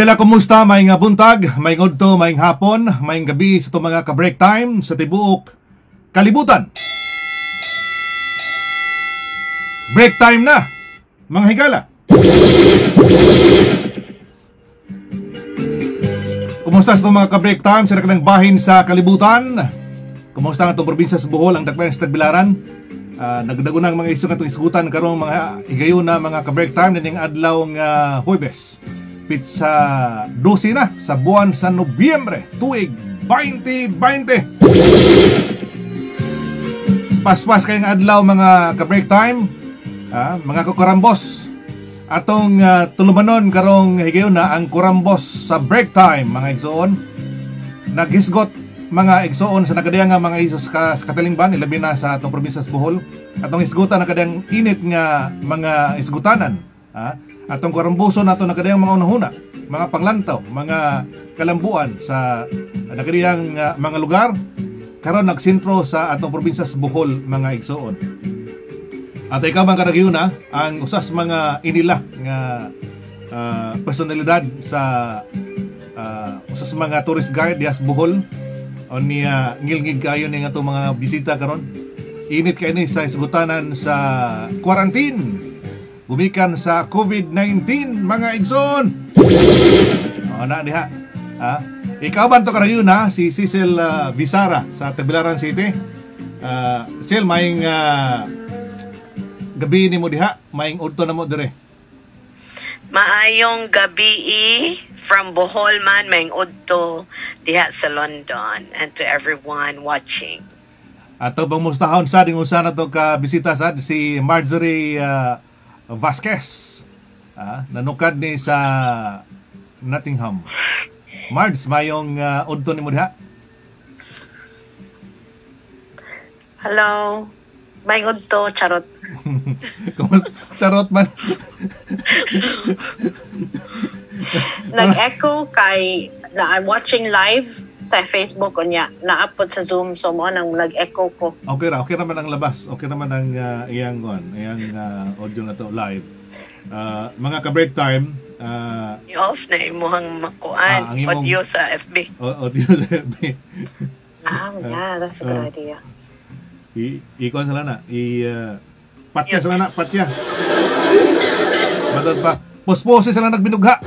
Higala, kumusta? May nga buntag, may ngodto, may hapon, may gabi sa itong mga ka-break time sa tibuok kalibutan. Break time na, mga higala. Kumusta sa itong mga ka-break time sa nakalang bahin sa kalibutan? Kumusta ang itong probinsya sa Bohol, ang Dakbayan sa Tagbilaran? Nagdagunang mga isong itong isgutan karong mga higayon na mga ka-break time na ning adlaw nga Huwebes. Sa 12 na sa buwan sa Nobyembre tuig 2020. Paspas kayong adlaw mga ka-break time, mga kukurambos. Atong tulumanon karong higayon na ang kurambos sa break time mga igsoon. Naghisgot mga igsoon sa nakadiyang nga mga isos sa katalingban, ilabi na sa atong probinsya sa Bohol. Atong isgutan nakadiyang init nga mga isgutanan. Atong karambuso nato nakadiyang mga unahuna, mga panglantaw, mga kalambuan sa nakadiyang mga lugar karon nagsentro sa atong probinsya sa Bohol mga igsoon. At ikaw mga karagyuna, ang usas mga inila nga personalidad sa usas mga tourist guide dias Bohol o niya ngilngig kayo ni nga itong mga bisita karon. Init kayo ni sa isgutanan sa quarantine gumikan sa COVID-19 mga igsoon. Na diha. Ikaw ba ito karagyo na si Cecil Visara sa Tagbilaran City. Sil, maing gabi ni mo diha, maing udto na mo dire. Maayong gabi from Bohol man, maing udto diha sa London, and to everyone watching. Ato bang mustahon sa ding usa na to ka bisita sad si Marjorie Vasquez, nanukad ni sa Nottingham. Mards, mayong udto ni mo diha? Hello. May udto, charot. Charot man. Nag-echo kay na I'm watching live sa Facebook o niya. Na-upload sa Zoom, so mo nang nag-echo ko. Okay naman ang labas. Okay naman ang iyang audio na to live. Mga ka-break time, i-off na imuhang makuan audio sa FB. Audio sa FB. Yeah, that's a good idea. Ikuan sila na. Patya sila na, patya. Madon pa. Pospose sila nagbinugha.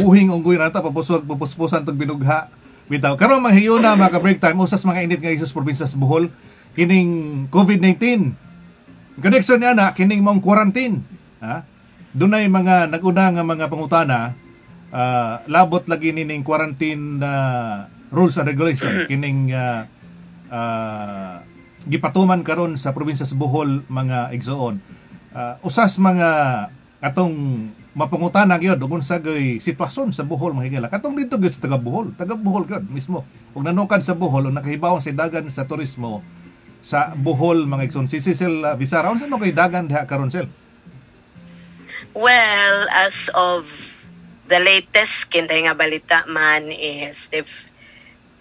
Buhing unggoy na ito, papuspusan itong binugha. Bitaw. Karon mahiyo na mga ka-break time, usas mga init nga isos probinsya sa Bohol, kining COVID-19. Connection niya na, kining mong quarantine. Doon ay mga nag-una nga mga pangutana, labot lagi nining quarantine rules and regulation, kining gipatuman karon sa probinsya sa Bohol mga igsoon. Usas mga atong mapangutana gyud kung sa gay sitwasyon sa Bohol mga higala. Katong dito gyud sa taga Bohol gyud mismo. Ug nanukad sa Bohol o nakahibawon sa dagan sa turismo sa Bohol mga igsoon. Si Cecil Visara, unsa no kay dagan diha karon sel? Well, as of the latest kintay nga balita man is they've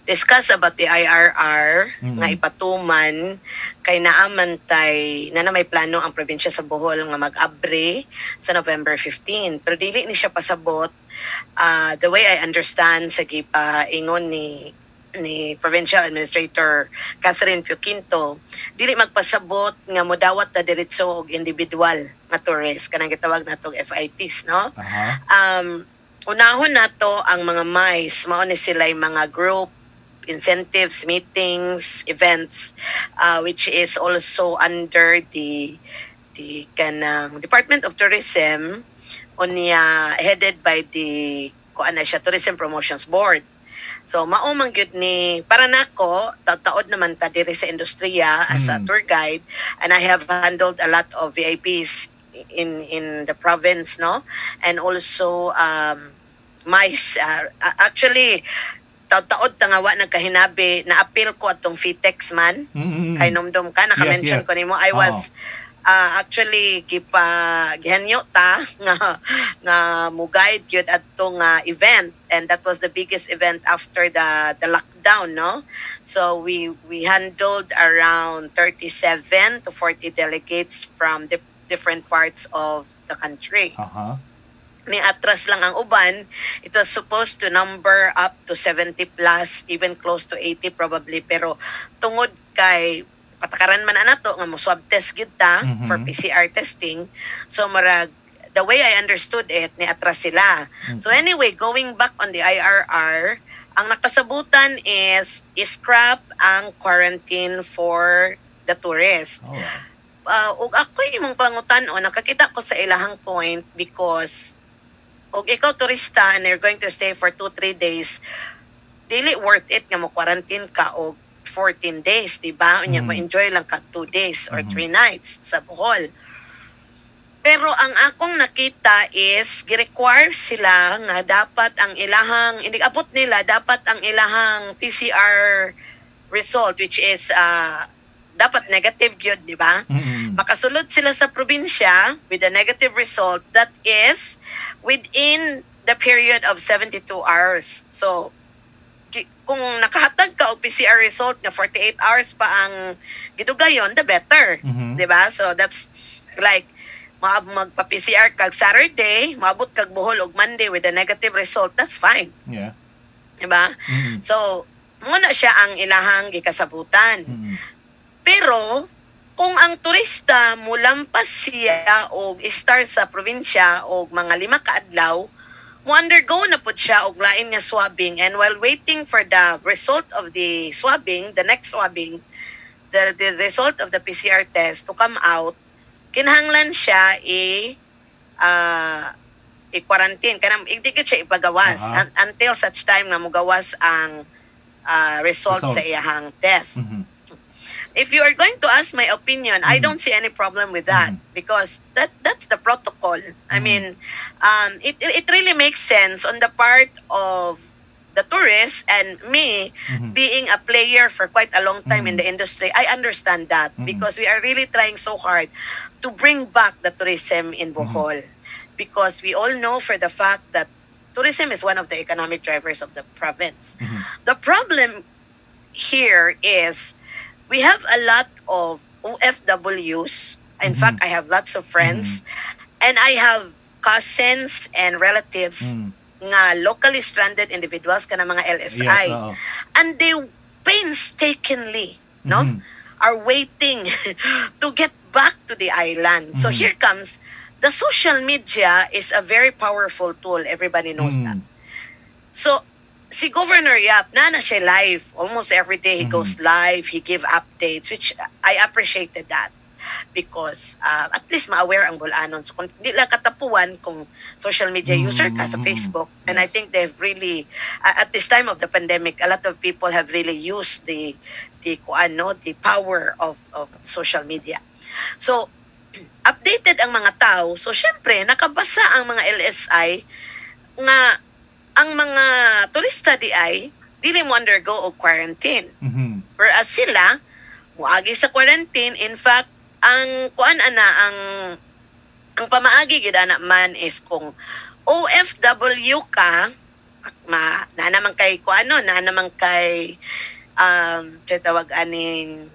discuss about the IRR nga ipatuman kay naamantay na may plano ang probinsya sa Bohol nga mag-abre sa November 15. Pero dili ni siya pasabot. The way I understand sa gipaingon ni Provincial Administrator Catherine Pioquinto, dili magpasabot nga modawat na diretso og individual nga tourist kanang gitawag natong FITs, no? Unahon nato ang mga MICE, mao ni sila mga group incentives, meetings, events, which is also under the Department of Tourism, headed by the Tourism Promotions Board. So mao man gyud ni para nako taud naman ta diri sa industriya as a tour guide, and I have handled a lot of VIPs in the province, no, and also MICE actually taud tangawa nagkahinabi na appeal ko atong FITEX man kay nomdom ka naka-mention ko nimo I was actually gihanyo ta nga mo guide yun adto nga event, and that was the biggest event after the lockdown, no? So we handled around 37 to 40 delegates from different parts of the country. Ni atras lang ang uban. It was supposed to number up to 70 plus, even close to 80 probably, pero tungod kay patakaran man nato nga mo swab test gid ta for PCR testing, so marag the way I understood it, ni atras sila. So anyway, going back on the IRR, ang nakasabutan is scrap ang quarantine for the tourist. Ug ako imong pangutan-on, nakakita ko sa ilahang point, because og ikaw turista and you're going to stay for 2-3 days, dili worth it nga mo quarantine ka og 14 days, di ba? Unya ma-enjoy lang ka 2 days or 3 nights sa Bohol. Pero ang akong nakita is gi-require sila nga dapat ang ilahang inigabot nila, dapat ang ilahang PCR result, which is dapat negative gyud, di ba? Makasulod sila sa probinsya with a negative result that is within the period of 72 hours. So, kung nakahatag ka og PCR result nga 48 hours pa ang gidugayon, the better. Diba? So, that's like, magpa-PCR kag Saturday, maabot kag Bohol og Monday with a negative result, that's fine. Yeah. Diba? So, muna siya ang ilahang gikasabutan. Pero, kung ang turista mulampas siya o star sa probinsya o mga 5 ka adlaw, mo undergo na pud siya og lain nga swabbing, and while waiting for the result of the swabbing, the next swabbing, the result of the PCR test to come out, kinahanglan siya i-quarantine. Kanang hindi gid siya ipagawas until such time nga mogawas ang result sa iyahang test. If you are going to ask my opinion, I don't see any problem with that, because that's the protocol. I mean, it really makes sense on the part of the tourists and me being a player for quite a long time in the industry. I understand that because we are really trying so hard to bring back the tourism in Bohol, because we all know for the fact that tourism is one of the economic drivers of the province. The problem here is we have a lot of OFWs. In fact, I have lots of friends, and I have cousins and relatives nga locally stranded individuals kana mga LSI. And they painstakingly are waiting to get back to the island. So here comes the social media is a very powerful tool. Everybody knows that. So si Governor Yap, na siya live. Almost every day he goes live. He give updates, which I appreciated that. Because at least ma-aware ang Bulanon. So kung hindi lang katapuan kung social media user ka sa Facebook, and I think they've really, at this time of the pandemic, a lot of people have really used the power of social media. So, updated ang mga tao. So, syempre, nakabasa ang mga LSI nga ang mga turista di ay dili mo undergo og quarantine. Whereas sila muagi sa quarantine. In fact, ang ang pamaagi gid ana man is kung OFW ka, na naman kay na naman kay tawag aning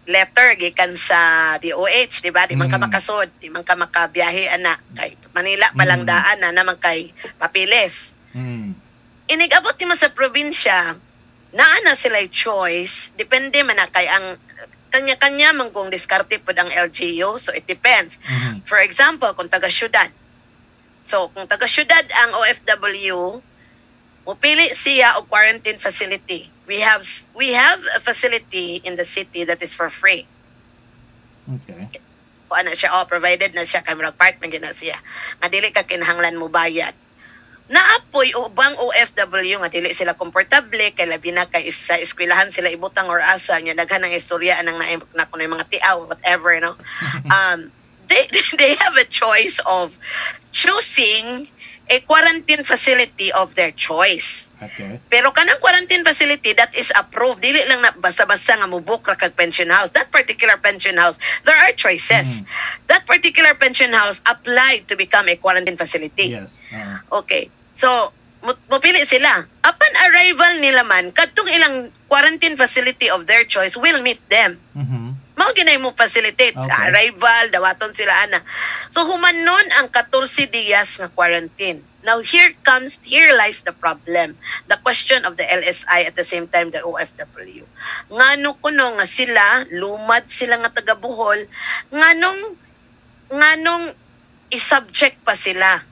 letter gikan sa DOH, di ba? Di man ka makasod, di man ka makabiyahe ana kay Manila palang daan na naman kay papilis. Inigabot ni mo sa probinsya, na sila choice, depende man na kay ang kanya-kanya man kung diskarte pod ang LGU, so it depends. For example, kung taga-syudad. So, kung taga-syudad ang OFW, mupili siya o quarantine facility. We have a facility in the city that is for free. Okay. Kung ano siya, provided na siya, camera apartment gina siya. Nga dili ka kinahanglan mo bayad. Naapoy ubang OFW nga dili sila komportable kay labi na kay sa eskwelahan sila ibutang or asa nya daghan ng istorya anang na kuno mga tiaw whatever, no. They have a choice of choosing a quarantine facility of their choice. Okay. Pero kanang quarantine facility that is approved, dili lang na basta-basta nga mubuk ra kag pension house. That particular pension house, there are choices. That particular pension house applied to become a quarantine facility. Yes. Okay. So, mupili sila. Upon arrival nila man, kadtong ilang quarantine facility of their choice will meet them. Mao ginay mo facilitate. Okay. Arrival, dawaton sila ana. So, humanon ang 14 días nga quarantine. Now, here lies the problem. The question of the LSI at the same time the OFW. Ngano kuno nga sila, lumad sila nga taga Bohol, nganong isubject pa sila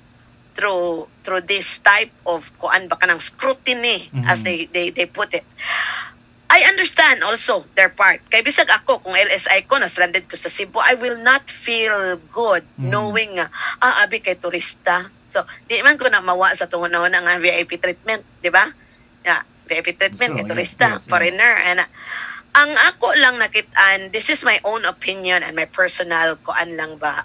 through this type of kuan ba kanang scrutiny as they put it. I understand also their part. Kay bisag ako kung LSI ko na stranded ko sa Cebu, I will not feel good knowing abi kay turista. So, di man ko na mawa sa tungod na nga VIP treatment, di ba? Yeah, VIP treatment kay turista, foreigner. And ang ako lang nakitaan, this is my own opinion and my personal kuan lang ba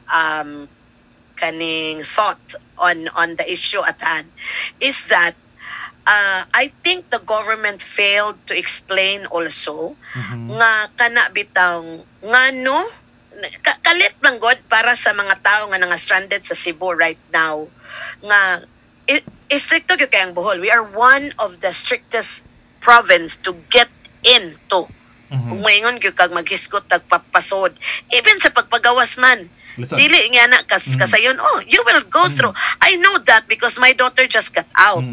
kaning thought on the issue at hand is that I think the government failed to explain also nga kana bitang ngano kalit man god para sa mga tao nga nga stranded sa Cebu right now nga stricto gyud kay ang Bohol. We are one of the strictest province to get into. Kung maingon gyud kag maghisgot tagpapasod even sa pagpagawas man. Dili nga na kasayon, you will go through. I know that because my daughter just got out.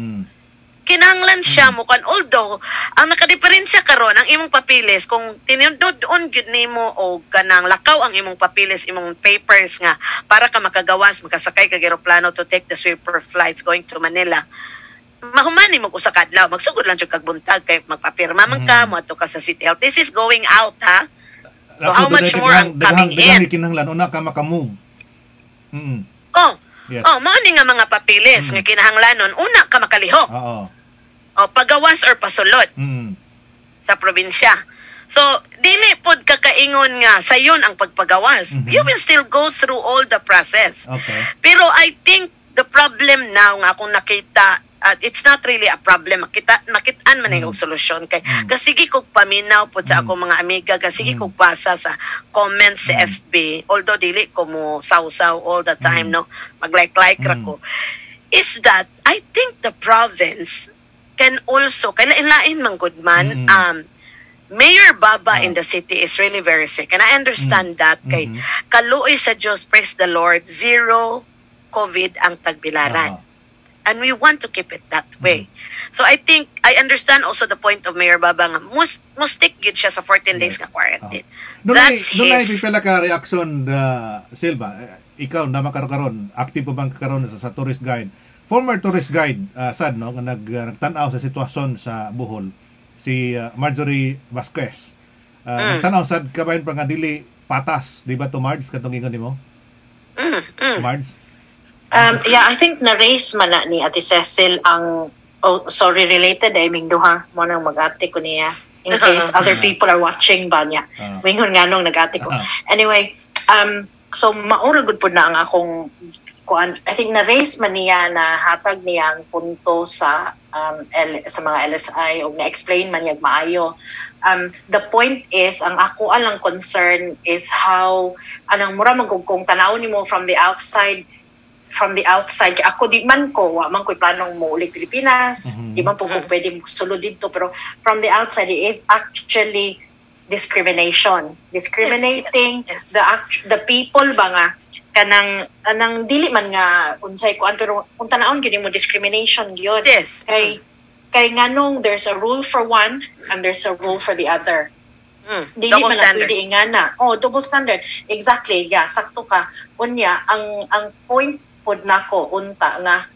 Kinahanglan siya mo kan, although ang nakadiferensya karon ang imong papilis kung tinudon gyud nimo o kanang lakaw ang imong papilis, imong papers nga para ka makagawas, makasakay kag eroplano to take the sweeper flights going to Manila. Mahumani mo usa ka adlaw, magsugod lang jud kag buntag kay magpapirma man ka mo ato ka sa City Health. This is going out, ha? So how much more ang coming in? Kinahanglan una ka makamove. Yes. Mao ni nga mga papilis nga kinahanglanon una ka makalihok. Pagawas or pasulod sa probinsya. So dili pod kakaingon nga sayon ang pagpagawas. You will still go through all the process. Okay. Pero I think the problem now nga akong nakita, it's not really a problem. Makitaan man yung solusyon kay kasigi kog paminaw po sa akong mga amiga, kasigi kog basa sa comments sa FB, although dili ko mo sausaw all the time, no, mag-like ra ko, is that I think the province can also, kay lain-lain man good man, Mayor Baba in the city is really very sick, and I understand that kay kaluoy sa Diyos, praise the Lord, zero COVID ang Tagbilaran. And we want to keep it that way. So I think, I understand also the point of Mayor Baba nga, mustik yun siya sa 14 days na quarantine. That's his. Nung pipila ka reaksyon, Silva, ikaw na makaroon, active pa bang karoon sa tourist guide? Former tourist guide, sad, no? Nagtanaw sa sitwasyon sa Bohol, si Marjorie Vasquez. Nagtanaw sad, kabayan pa nga dili patas, di ba to Marge, katong ingon mo? Marge? Yeah, I think na-raise man na ni Ate Cecil ang, related ay ming duha mo nang mag-ate ko niya in case other people are watching ba niya. Mingon nga nung nag-ate ko. Anyway, so mauragod po na ang akong kuan. I think na-raise man niya na hatag niya ang punto sa mga LSI o na-explain man niya maayo. The point is, ang ako alang concern is how, anang mura magugkong tanaw ni mo from the outside, ako di man ko, wa man ko'y planong mo ulit Pilipinas, di man po kung pwede sulod dito, pero from the outside, it is actually discriminating the people ba nga, kanang dili man nga, unsay ko, pero kung tanaon, gini mo discrimination yun. Yes. Kay nganong there's a rule for one, and there's a rule for the other. Dili man na pwede ingana. Double standard. Exactly, yeah, sakto ka. Unya, ang point pod nako unta nga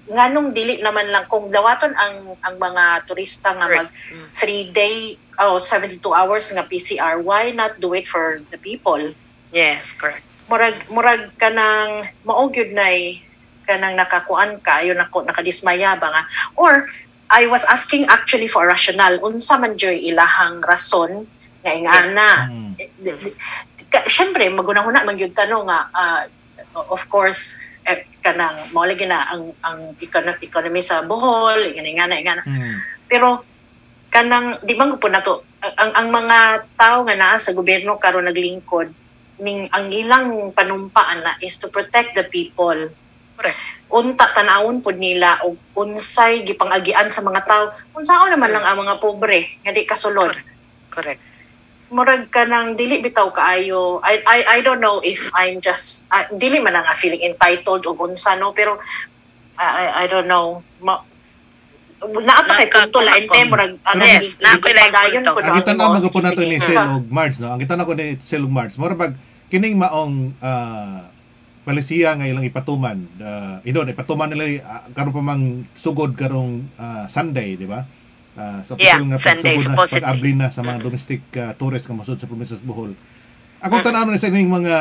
nganong dili naman lang kung dawaton ang mga turista nga mag 3-day 72 hours nga PCR, why not do it for the people? Yes, correct. Murag kanang maugyud nay kanang nakakuan ka ayo nako nakadismaya ba nga, or I was asking actually for a rationale unsa man joy ilahang rason nga ingana. Syempre magunahuna man gyud tanong nga of course kanang mao lagi na ang economy sa Bohol ingana. Pero kanang di ba po nato ang mga tao nga naa sa gobyerno karon naglingkod ning ang ilang panumpaan na is to protect the people. Correct. Unta tanawon pod nila og unsay gipang-agian sa mga tao. Unsaon naman lang ang mga pobre nga di kasulod. Correct. Murag ka nang dili bitaw kaayo. I don't know if I'm just dili man nga feeling entitled og unsa no, pero I don't know. Naapa kay punto lain te murag napilay punto. Ang kita na magupon nato ni Sel og March no. Ang kita na ko ni Sel og March. Murag kining maong palisiya nga ilang ipatuman. Ipatuman nila karon pa mang sugod karong Sunday, di ba? Sa nga Sunday, pagsugod na pag-abli na sa mga domestic tourists nga masud sa probinsya sa Bohol. Ako tanaw sa ining mga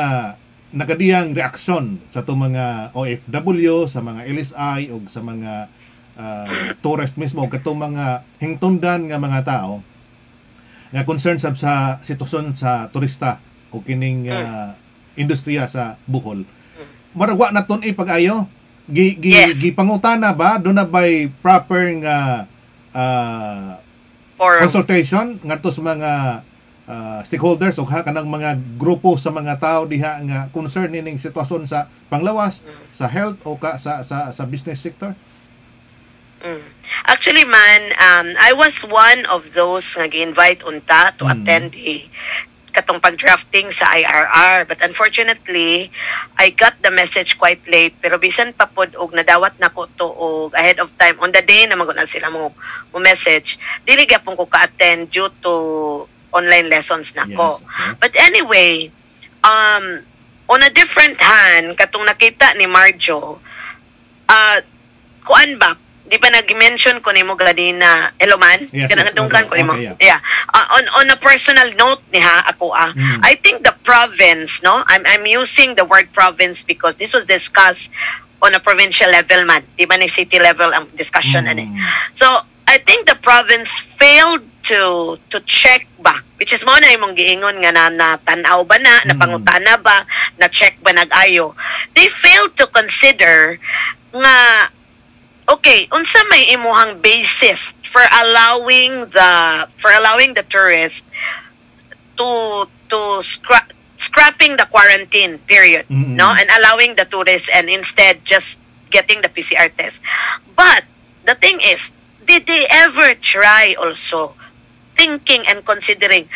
nakadiyang reaksyon sa itong mga OFW, sa mga LSI o sa mga tourist mismo o katong mga hingtundan nga mga tao nga concerned sa sitwasyon sa turista o kining industriya sa Bohol. Maragwa na ton pag-ayo gipangutana ba do na by proper nga consultation ngadto sa mga stakeholders o kanang mga grupo sa mga tao diha nga concern ning sitwasyon sa panglawas sa health o sa business sector? Actually man, I was one of those nga gi-invite unta to attend katong pag-drafting sa IRR, but unfortunately I got the message quite late, pero bisan pa pod og nadawat nako to og ahead of time on the day na maguna sila mo message, dili gyapon ko ka-attend due to online lessons nako. Yes, okay. But anyway, on a different hand, katong nakita ni Marjo, kuan ba di ba nag-mention ko nimo ganina Eloman? Yes, kanang ko nimo. Yeah. On a personal note niha ako I think the province, no? I'm using the word province because this was discussed on a provincial level man. Di ba ni city level ang discussion ani. So, I think the province failed to check ba, which is mo na imong giingon nga na tan-aw ba na pangutana ba, na check ba nag-ayo. They failed to consider nga okay, unsa may imuhang basis for allowing the tourist to scrapping the quarantine period, no, and allowing the tourists and instead just getting the PCR test. But the thing is, did they ever try also thinking and considering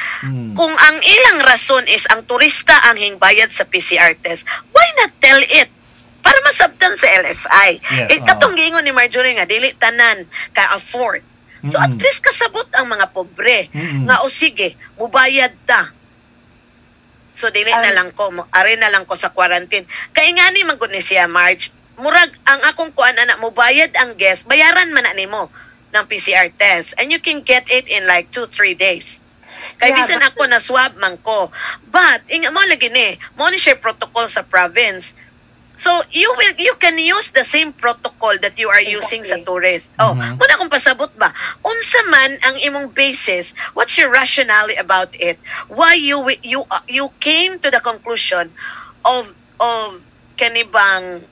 kung ang ilang rason is ang turista ang hingbayad sa PCR test, why not tell it? Para masabtan sa LSI. Yes, katong giingon ni Marjorie nga dili tanan ka-afford. So at least kasabot ang mga pobre nga o sige, mubayad ta. So dili na lang ko, ari na lang ko sa quarantine. Kay ngani man gud ni siya Marge, murag ang akong kuan ana mubayad ang guest, bayaran man na nimo ng PCR test and you can get it in like 2-3 days. Kay bisan ako na swab man ko. But mo lagi ni, mo ni siya protocol sa province. So you can use the same protocol that you are using sa tourist. Muna kung pasabot ba, unsa man ang imong basis, what's your rationale about it? Why you came to the conclusion of kanibang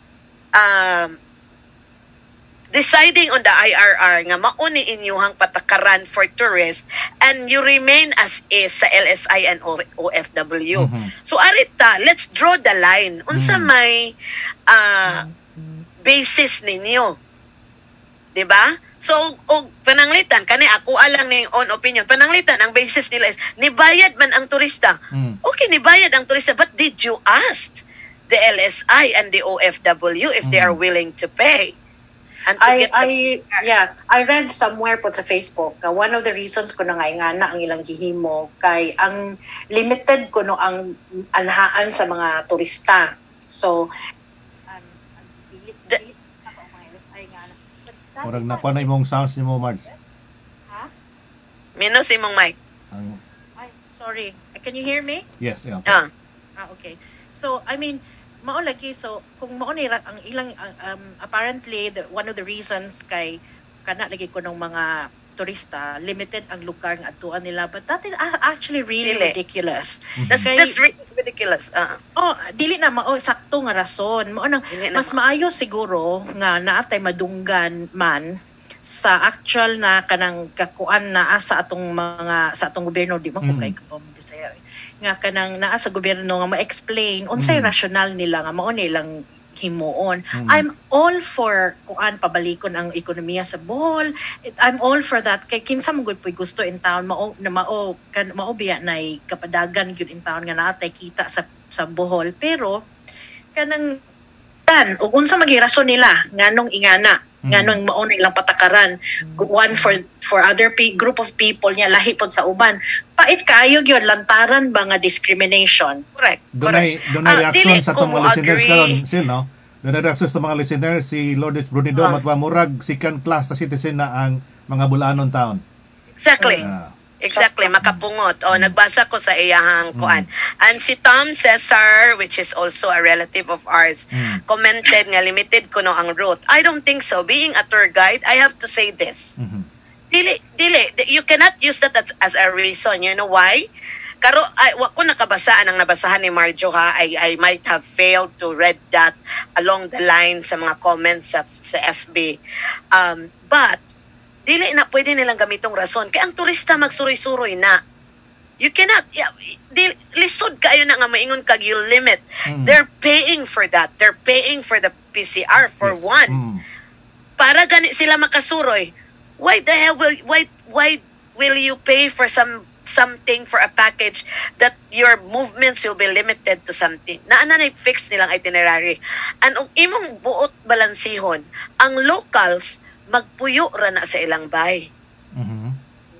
deciding on the IRR nga mauni inyuhang patakaran for tourists and you remain as is sa LSI and OFW. So arita, let's draw the line. Unsa may basis ninyo? 'Di ba? So og pananglitan kani ako alang ning own opinion. Pananglitan ang basis nila is nibayad man ang turista. Okay, nibayad ang turista, but did you ask the LSI and the OFW if they are willing to pay? I read somewhere po sa Facebook one of the reasons ko na nga ang ilang gihimo kay ang limited ko no ang anhaan sa mga turista. So Murag na ko na imong sounds nimo, Marge. Ha? Minus imong mic. Ay, sorry. Can you hear me? Yes, yeah. Okay. So I mean mao lagi, so kung mao ni ang ilang apparently one of the reasons kay kana lagi ko ng mga turista, limited ang lugar nga atuan nila, but that is actually really Dili. ridiculous. That's really ridiculous. Dili na mao sakto nga rason. Mao nang Dili na mas maayo siguro nga naatay madunggan man sa actual na kanang kakuan naa sa atong gobyerno, di mo ko kay kapom Bisaya nga kanang naa sa gobyerno nga ma-explain unsay rational nila nga mao nilang himuon. I'm all for kuan pabalikon ang ekonomiya sa Bohol. I'm all for that kay kinsa mo gud puy gusto in town mao biya nay kapadagan gyud in town nga naatay kita sa Bohol, pero kanang ug unsa magirason nila nganong ingana nganong mao na ilang patakaran one for other group of people niya lahi pod sa uban, pait kaayo gyud lantaran ba nga discrimination. Correct. Dunay reaction sa itong mga listeners karon, Sil, no? Dunay reaction sa mga listeners, si Lourdes Brunido, matwa murag second class na citizen na ang mga Bulanon town. Exactly. Exactly, makapungot. Nagbasa ko sa iyahang kuan. And si Tom Cesar, which is also a relative of ours, commented nga limited kuno ang route. I don't think so. Being a tour guide, I have to say this. Dili, you cannot use that as a reason. You know why? Karo, wa ko nakabasaan ang nabasahan ni Marjo ha. I might have failed to read that along the line sa mga comments sa FB. But dili na pwede nilang gamitong rason. Kaya ang turista magsuroy-suroy na. You cannot, lisod kayo na nga maingon kag you limit. They're paying for that. They're paying for the PCR for one. Para gani sila makasuroy. Why the hell why will you pay for something for a package that your movements will be limited to something? Naana na fix nilang itinerary. And imong buot balansihon, ang locals magpuyo ra na sa ilang bahay.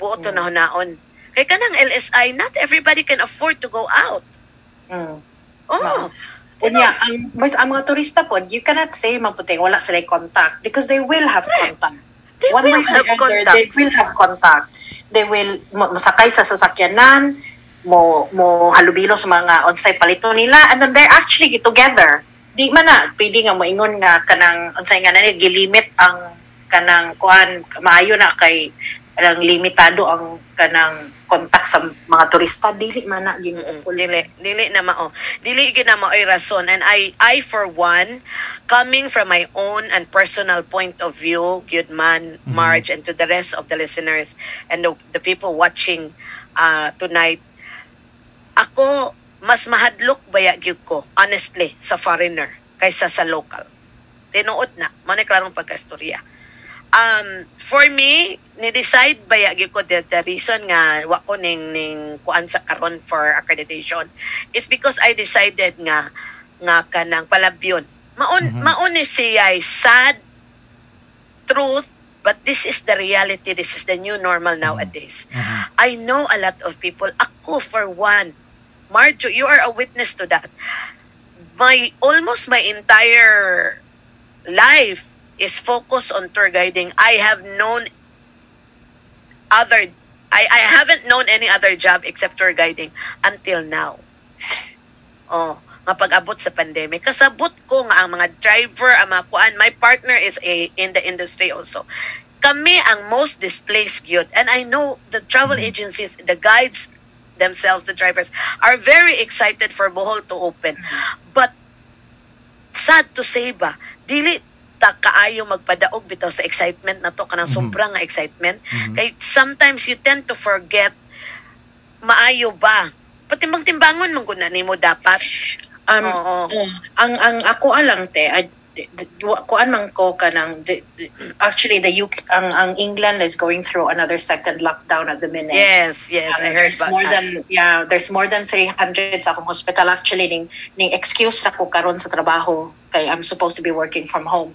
Buot to na hunaon. Kay kanang LSI, not everybody can afford to go out. Unya, ang mga turista po, you cannot say maputing wala sila contact because they will have contact. They will have contact. They will masakay sa sasakyanan, mo halubilo sa mga onsay palito nila, and then they're actually together. Di man na pwede nga moingon nga kanang onsay nga nani gilimit ang kanang kuan maayo na kay ang limitado ang kanang kontak sa mga turista, dili man na dili na mao rason. And I for one, coming from my own and personal point of view, good man, Marge, and to the rest of the listeners and the people watching tonight, ako mas mahadlok baya gyud ko honestly sa foreigner kaysa sa locals. Tinuod na mo na klarong pagkastorya. For me, ni-decide ba yagi ko the reason nga wa ko ning kuan sa karon for accreditation is because I decided nga kanang palabyon. Maon ni siya sad truth, but this is the reality. This is the new normal nowadays. I know a lot of people. Ako for one, Marjo, you are a witness to that. Almost my entire life is focused on tour guiding. I haven't known any other job except tour guiding until now. Nga pag-abot sa pandemic, kasabot ko nga ang mga driver, ang mga kuan, my partner is in the industry also. Kami ang most displaced yun. And I know the travel agencies, the guides themselves, the drivers, are very excited for Bohol to open. But sad to say ba, dili ta kaayo magpadaog bitaw sa excitement na to, kanang sobrang nga excitement. Kay sometimes you tend to forget maayo ba patimbang-timbangon man gud na nimo dapat. Ang ako alang te kuan man ko kanang actually the UK ang England is going through another second lockdown at the minute. Yes, I heard about that. There's more than 300 sa akong hospital actually ning excuse na ko karon sa trabaho kay I'm supposed to be working from home.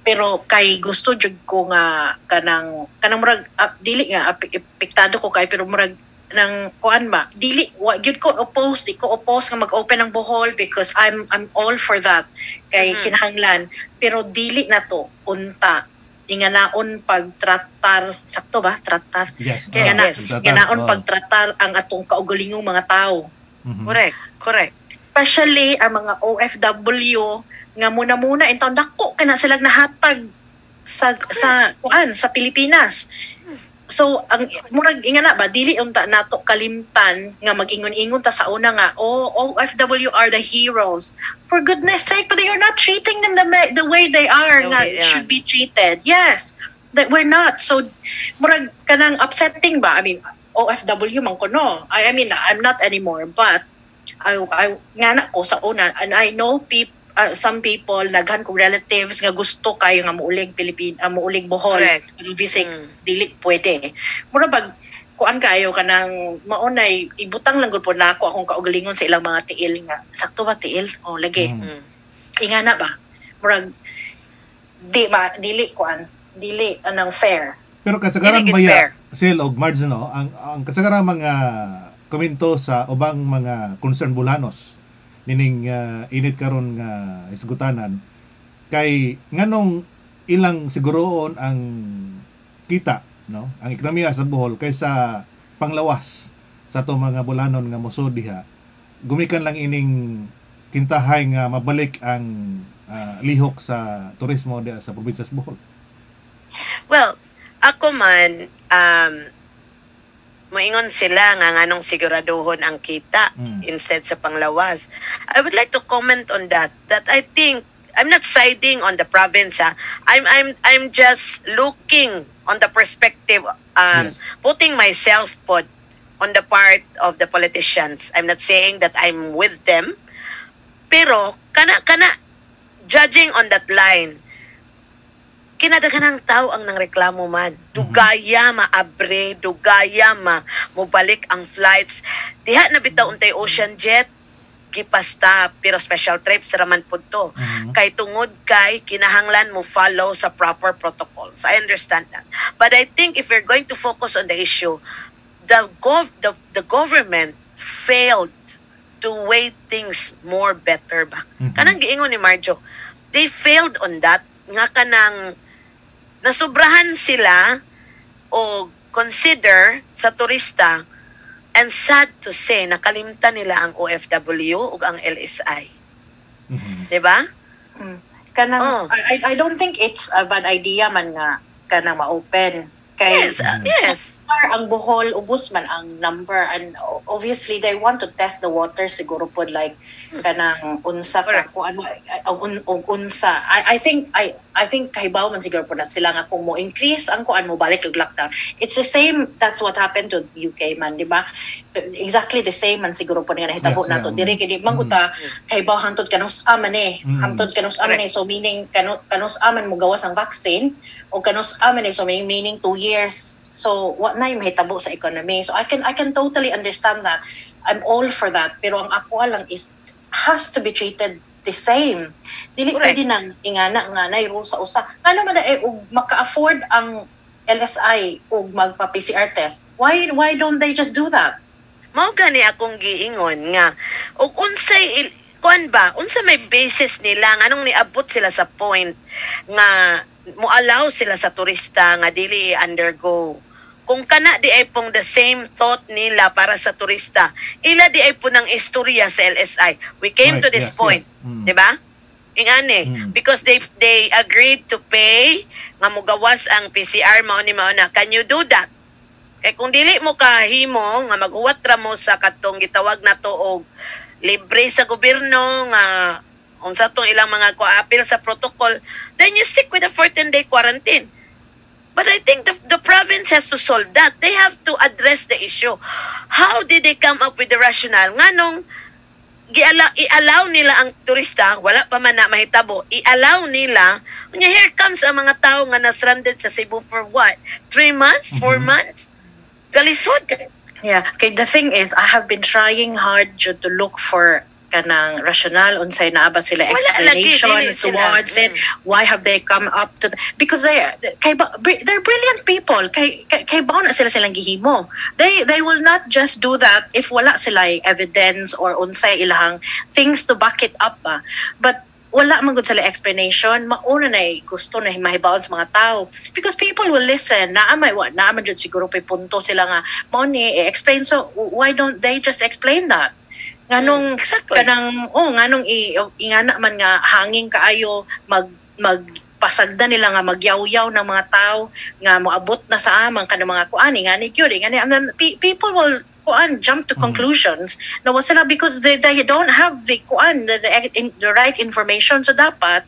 Pero kay gusto jud ko nga kanang murag dili nga apektado ko kay pero murag nang kuan ba dili gyud ko oppose nga mag-open ang Bohol because I'm all for that kay kinahanglan, pero dili na to unta inganaon pagtratar sakto ba tratar kaya inganaon pagtratar ang atong kaugalingong mga tao. Correct especially ang mga OFW nga muna intong dako kana sila nahatag sa kuan sa Pilipinas. So ang murag ingana ba dili unta nato kalimtan nga mag-ingon-ingon ta sa una nga OFW are the heroes. For goodness sake, but they are not treating them the way they are should be treated. Yes, that we're not. So murag kanang upsetting ba? I mean, OFW man ko no. I mean, I'm not anymore, but I ngana ko sa una, and I know some people naghan kong relatives nga gusto kayo nga muulig muulig Bohol visit dili pwede mura bag kuan kayo kanang maunay ibutang lang gud po nako akong kaugalingon sa ilang mga tiil nga sakto ba tiil lagi ingana ba murag dili anang fair pero kasagaran maya Sil og Marge no ang kasagaran mga komento sa ubang mga concerned Bulanos nining init karon nga isgutanan kay nganong ilang siguroon ang kita no ang ekonomiya sa Bohol kaysa panglawas sa to mga Bulanon nga mosud diha gumikan lang ining kintahay nga mabalik ang lihok sa turismo diha sa probinsya sa Bohol. Well, ako man moingon sila nga nganong siguraduhon ang kita instead sa panglawas. I would like to comment on that I think I'm not siding on the province. I'm just looking on the perspective putting myself on the part of the politicians. I'm not saying that I'm with them, pero kana judging on that line kinadaghanang tao ang nangreklamo man. Dugaya maabre, dugaya mobalik ang flights. Diha na bitaw untay ocean jet, gipasta, pero special trips raman pud to. Kay tungod kay kinahanglan mo follow sa proper protocols. I understand that. But I think if we're going to focus on the issue, the government failed to weigh things more better ba. Kanang giingon ni Marjo, they failed on that nga kanang nasubrahan sila o consider sa turista, and sad to say nakalimtan nila ang OFW ug ang LSI. Diba? Kanang I don't think it's a bad idea man nga kanang ma-open kay yes. Ang Bohol ubos man ang number, and obviously they want to test the water siguro pod like kanang unsa ka ko ano unsa. I think kahibaw man siguro pod na sila nga kung mo increase ang kuan mo balik og lockdown. It's the same, that's what happened to UK man, di ba? Exactly the same man siguro pod nga nahitabo nato diri kay di man kuta kahibaw hangtod kanus aman hangtod kanus aman so meaning kanus aman mo gawas ang vaccine o kanus aman so meaning 2 years. So what na yung mahitabo sa economy. So I can totally understand that. I'm all for that. Pero ang ako lang is has to be treated the same. Dili pwede nang ingana nga na rules sa usa. Ano man maka-afford ang LSI ug magpa-PCR test. Why don't they just do that? Mao gani akong giingon nga ug unsay kuan ba unsa may basis nila nganong niabot sila sa point nga mo-allow sila sa turista nga dili undergo. Kung kana di ay pong the same thought nila para sa turista, ila di ay po ng istorya sa LSI. We came to this point, di ba? Ingani, because they agreed to pay nga mugawas ang PCR mao na. Can you do that? Kay kung dili mo kahimo nga maghuwat ra mo sa katong gitawag nato og libre sa gobyerno nga unsa tong ilang mga apil sa protocol, then you stick with a 14-day quarantine. But I think the province has to solve that. They have to address the issue. How did they come up with the rationale? Nganong i-allow nila ang turista, wala pa man na mahitabo, i-allow nila, here comes ang mga tao nga na-stranded sa Cebu for what? 3 months? 4 months? Galisod. Yeah, okay, the thing is, I have been trying hard to look for kanang rational unsay naa ba sila explanation towards it. Why have they come up to because they're brilliant people kay bao na silang gihimo. They will not just do that if wala sila evidence or unsay ilahang things to back it up ba. But wala man gud sila explanation, mauna na gusto na mahibaw sa mga tao because people will listen. Naamay jud siguro pay punto sila nga mao ni explain, so why don't they just explain that? Nganong kanang nganong ingana man nga hangin kaayo magpa pasagda nila nga magyaw-yaw ng mga tao nga moabot na sa amang kanang mga kuani nga ni gyud nga and then people will jump to conclusions na wa sila because they don't have the the right information, so dapat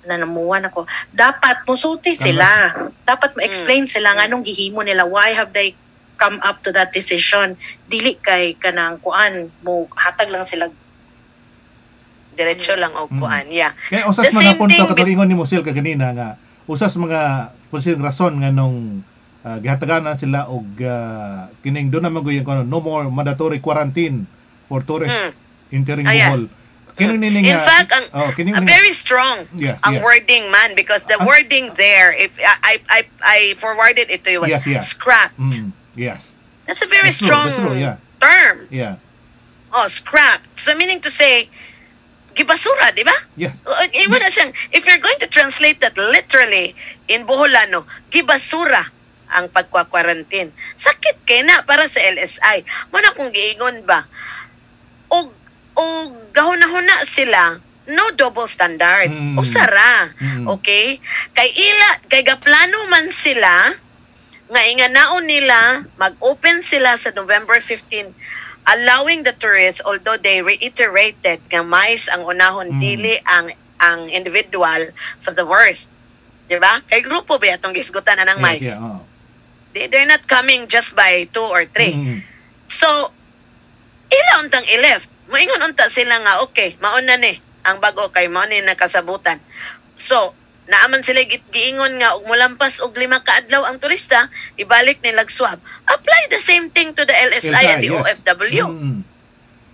nanamuan ako, dapat musulti sila, dapat ma-explain sila nga anong gihimo nila, why have they come up to that decision, dili kay kanang mo hatag lang sila diretso lang og kuan. Yeah. Kaya usas mga punto katong ingon ni Musil kaganina nga usas mga posibleng rason nga nung gihataganan sila og kining do na maguyon kono no more mandatory quarantine for tourists entering Bohol. Kining in fact very strong ang wording man, because the wording there, if I forwarded it to you, scrap. Yes. That's a very strong term. Yeah. Oh, scrap. So meaning to say gibasura, di ba? Yes. Iwan na siyang, if you're going to translate that literally in Boholano, gibasura ang pagkwa-quarantine. Sakit kay na para sa LSI. Muna kung giingon ba, o gahuna-huna sila, no double standard. Usara. Okay? Kay gaplano man sila, nga inganaon nila, mag-open sila sa November 15, allowing the tourists, although they reiterated nga mais ang unahon, dili ang individual, so the worst. Diba? Kay grupo ba itong gisgutan na ng mais? They're not coming just by 2 or 3. So, ila untang i-left. Moingon unta sila nga, okay, mauna ni ang bago kay mauna nakasabutan. So, naaman sila giingon nga og molampas og 5 ka adlaw ang turista, ibalik nilag swab. Apply the same thing to the LSI and the OFW.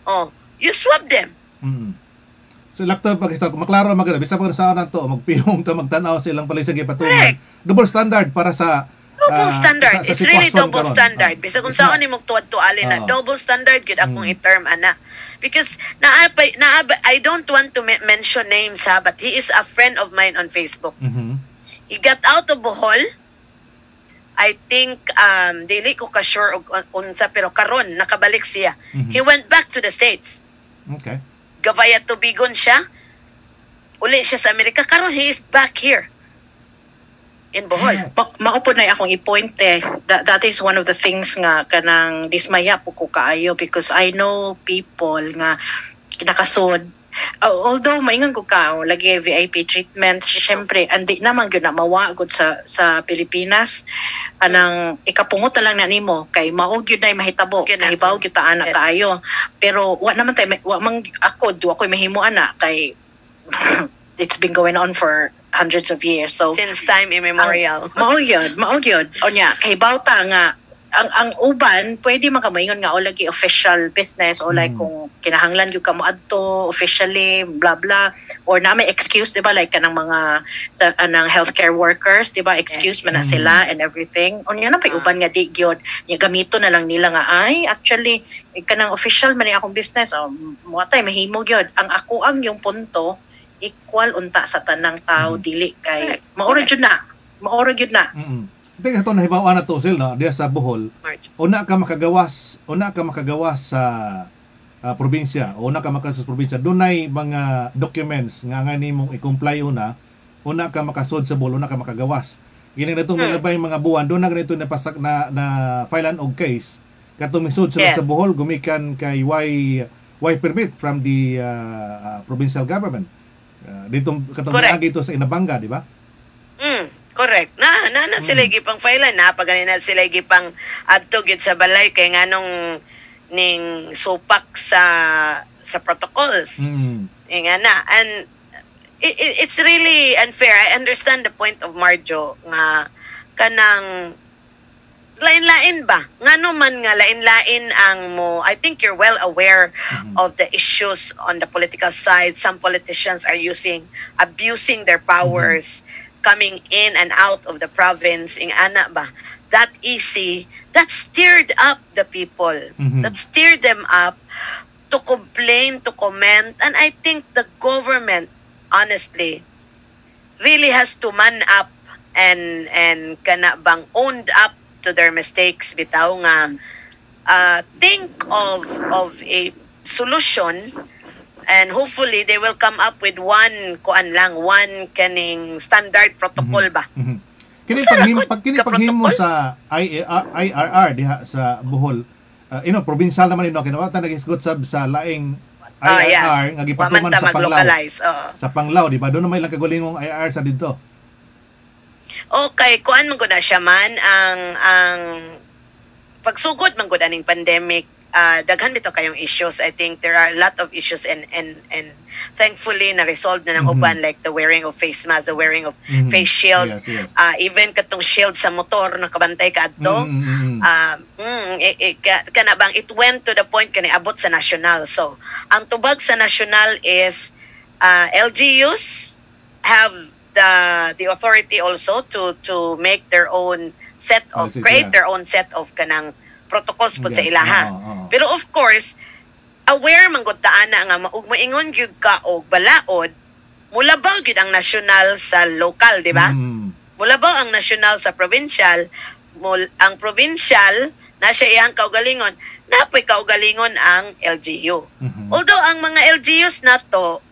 Oh, you swab them. So lakto pag maklaro magana bisa pag sa to magpihong ta magtan-aw silang palisagi patungan. Double standard para sa double standard. It's really double standard. Bisa kung saan ni mo tuwad-tuali na double standard gid akong i-term ana. Because I don't want to mention names ha, but he is a friend of mine on Facebook. He got out of Bohol. I think dili ko ka sure og unsa, pero karon nakabalik siya. He went back to the States. Okay. Gavaya tubigon siya. Uli siya sa Amerika, karon he is back here in Bohol. Maupod na akong i-point that is one of the things nga kanang dismaya po ko kaayo, because I know people nga nakasod, although maingon ko lagi VIP treatment, syempre andi naman gyud na mawagod sa Pilipinas, anang ikapungot na lang na nimo kay mao gyud nay mahitabo, kahibaw gyud ta ana kaayo, pero wa naman tay wa man ako ako'y mahimo ana kay it's been going on for hundreds of years. So since time immemorial. Mao gyud. Onya kay bawta nga ang uban pwede makamaingon nga o lagi official business o like kung kinahanglan gyud ka mo adto officially blah blah, or na may excuse, di ba, like kanang mga anang healthcare workers, di ba, excuse man na sila and everything. Onya na pay uban nga di gyud nya gamito na lang nila nga ay actually kanang official man ni akong business, mo tay mahimo gyud. Ang ako ang yung punto equal unta sa tanang tao, dili kay maoro gyud na. Ito ito nahibawan na to sila diya sa Bohol. Una ka makagawas sa probinsya, una ka makasud sa probinsya, dunay mga documents nga nimong i-comply una ka makasud sa Bohol, una ka makagawas. Kini natong milabay mga buwan, doon na ganito na filean og case. Katong misud sila sa Bohol gumikan kay why permit from the provincial government. Dito katong niagi ito sa Inabanga, di ba? Correct. Na sila gipang file na paganin sila gipang adto gid sa balay kay nganong ning supak sa protocols. Nga na, and it's really unfair. I understand the point of Marjo nga kanang lain-lain ba? Ngano man nga lain-lain ang mo. I think you're well aware of the issues on the political side. Some politicians are abusing their powers, coming in and out of the province. Ing ana ba? That easy. That stirred up the people. That stirred them up to complain, to comment. And I think the government, honestly, really has to man up and kana bang owned up to their mistakes, bitaw nga think of a solution And hopefully they will come up with one kaning standard protocol ba. Kini Usa ra paghimo protocol? sa IRR diha sa Bohol. Provincial naman ino kinawatan nagisgot sa laing IRR nga gipatuman Wa man ta sa Panglao. mag-localize. Oo. Sa Panglao, di ba? Doon na may lang kagulingong IRR sa dito. Okay, kuan man gud na siya man ang pagsugod man gud aning pandemic. Daghan bitaw kayong issues. I think there are a lot of issues and thankfully na resolved na ng uban, like the wearing of face mask, the wearing of face shield. Yes. Even katong shield sa motor nakabantay ka adto. Kana bang it went to the point kani abot sa national. So ang tubag sa national is LGUs have the authority also to make their own set of create their own set of kanang protocols pud sa ilaha. Pero of course, aware man gud ta ana nga ug moingon gyud ka og balaod, mulabaw gyud ang national sa local, di ba? Mulabaw ang national sa provincial, ang provincial na siya iyang kaugalingon, napoy kaugalingon ang LGU. Although ang mga LGUs nato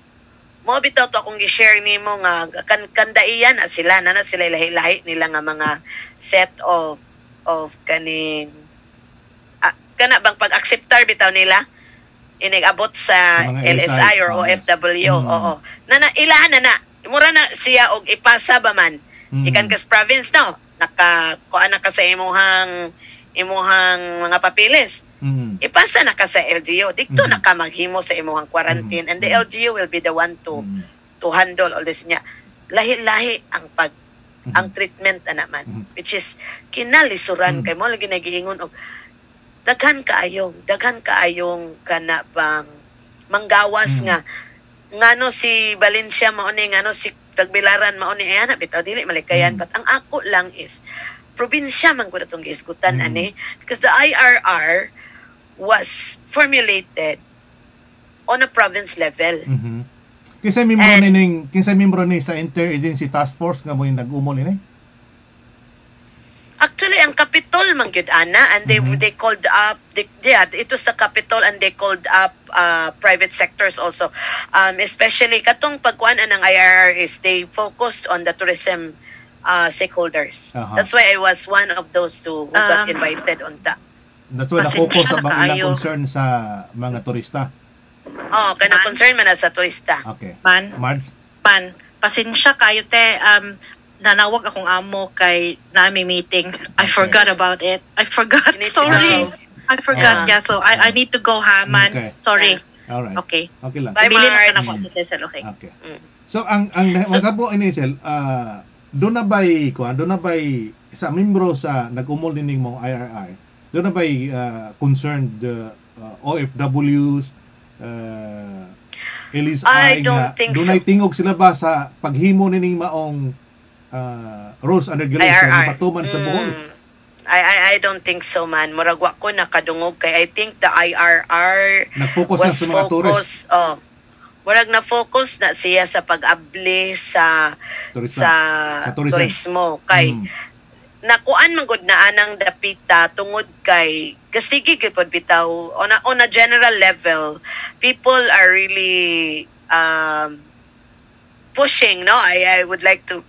mo bitaw to akong gi-share nimo nga kandaiyan na sila lahi-lahi nila nga mga set of kaning kana bang pag-acceptar bitaw nila inigabot sa LSI or OFW. Oo. Ilahan na mura na siya og ipasa ba man ikan kas province no kuan na ka sa imuhang mga papilis. Ipasa na ka sa LGU dikto na ka maghimo sa imuhang quarantine and the LGU will be the one to handle all this niya. Lahi-lahi ang treatment na naman, which is kinalisuran kay mo lagi nagiingon og daghan kaayong kana bang manggawas nga ngano si Valencia mao ni ngano si Tagbilaran mao ni ana bitaw dili malikayan but ang ako lang is probinsya man gud atong giisgutan ani because the IRR was formulated on a province level. Kinsay membro ni sa Interagency Task Force nga mo yung nag-umol ini? Actually, ang Capitol man gyud ana and they called up it was the Capitol and they called up private sectors also. Especially katong pagkuan ng IRR is they focused on the tourism stakeholders. That's why I was one of those who got invited on that. That's why na-focus sa ilang concern sa mga turista. Kana concern man na sa turista. Okay. Man, pasensya kayo te, nanawag akong amo kay nami meeting. I forgot about it. I forgot. Sorry. I forgot. Yeah, so I need to go ha, man. Okay. Sorry. All right. Okay. Okay lang. Bye, Marge. Okay. Okay. So ang magkabo initial doon na bay sa membro sa nag-umol dining mong IRR. Doon na bay concerned OFWs LSI nga doon ay tingog sila ba sa paghimo nining maong rules and regulations na patuman sa Bohol? I don't think so, man. Murag wa ko nakadungog kay I think the IRR nag-focus na sa mga tourists. Murag na focus na siya sa pag-abli sa turismo kay nakuan man gud na anang dapita tungod kay kasigi gyud pod bitaw on a general level people are really pushing, no, I would like to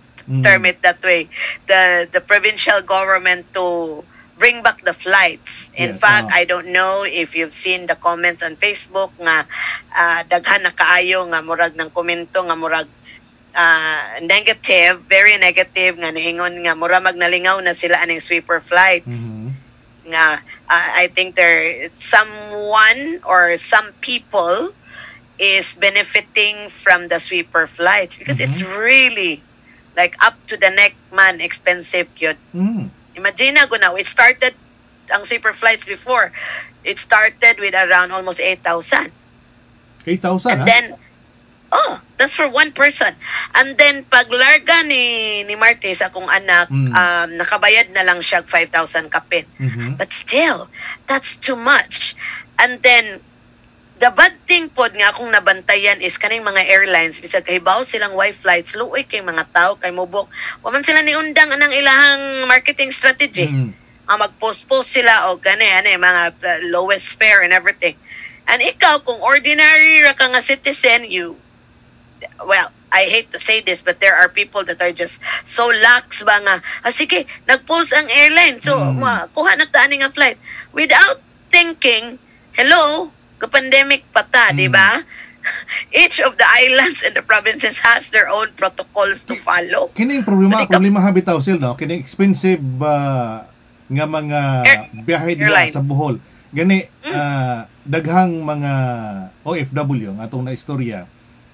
term it that way, the provincial government to bring back the flights. In fact, I don't know if you've seen the comments on Facebook nga daghan na kaayo nga murag ng komento nga murag negative, very negative nga niingon nga mura magnalingaw na sila aning sweeper flights. Nga I think there someone or some people is benefiting from the sweeper flights because it's really like up to the neck man expensive yun. Imagine na now, it started ang sweeper flights before. It started with around almost 8,000. 8,000, and then that's for one person. And then paglarga ni Martes akong anak, nakabayad na lang siya 5,000 kapit. But still, that's too much. And then the bad thing pod nga akong nabantayan is kaning mga airlines bisag kahibaw silang white flights luoy kay mga tao kay mubok wa man sila niundang anang ilahang marketing strategy. Mag-post sila o mga lowest fare and everything. And ikaw, kung ordinary ra ka nga citizen, well, I hate to say this, but there are people that are just so lax ba nga, sige, nag-pulse ang airline, so kuha na tani nga flight. Without thinking, hello, ka-pandemic pa ta, di ba? Each of the islands and the provinces has their own protocols to follow. Kining problema habitaw sil, no? Kining expensive nga mga biyahe diya sa Bohol. Gani, daghang mga OFW nga atong na istorya